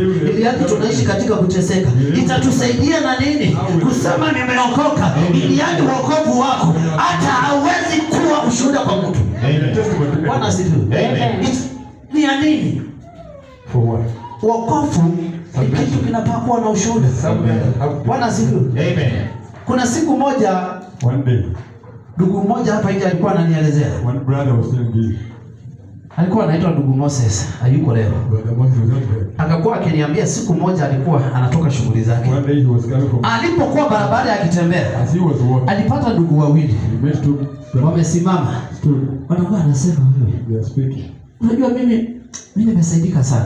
ili hadi tunaishi katika kuteseka. Itatusaidia na nini kusema nimeokoka, ili hadi wokovu wako hata hauwezi kuwa ushuhuda kwa mtu. Bwana asifiwe. Ni ya nini? For what? Wokovu ni kitu kinapaswa kuwa na ushuhuda. Bwana asifiwe. Amen. Kuna siku moja, one day, ndugu mmoja hapa nje alikuwa ananielezea. One brother was telling me. Alikuwa anaitwa ndugu Moses, hayuko leo. Akakuwa akiniambia siku moja alikuwa anatoka shughuli zake. One day he was coming from. Alipokuwa barabara akitembea, as he was walking, alipata ndugu wawili. Wamesimama. Wanakuwa anasema wewe. Unajua mimi nimesaidika sana.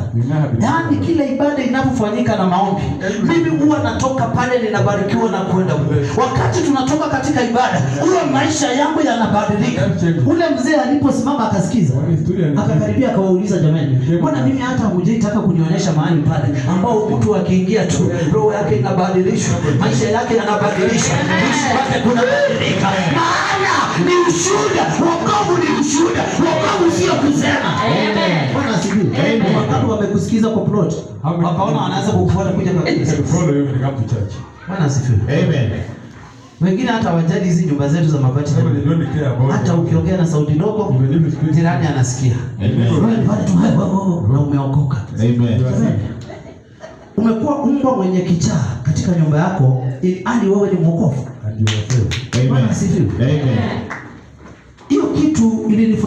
Yaani kila ibada inapofanyika na maombi, mimi huwa natoka pale ninabarikiwa na kwenda mbele. Wakati tunatoka katika ibada, huwa maisha yangu yanabadilika. Ule mzee aliposimama akasikiza, akakaribia akawauliza, jamani, mbona mimi hata hamjaitaka kunionyesha mahali pale ambao mtu akiingia tu roho yake inabadilishwa, maisha yake yanabadilishwa, maisha yake kunabadilika. Maana ni ushuhuda, wokovu ni ushuhuda, wokovu sio kusema. Amen. Bwana asifiwe. Wakati wamekusikiza kwa plot, wakaona wanaanza kukufuata kuja kwa kanisa. Bwana asifiwe. Amen. Wengine hata wajali hizi nyumba zetu za mabati. Hata ukiongea na sauti ndogo, jirani anasikia. Amen. Na umeokoka. Amen. Umekuwa mbwa mwenye kichaa katika nyumba yako, ili wewe ni mwokofu. Bwana asifiwe. Amen. Hiyo kitu ilinifurahisha.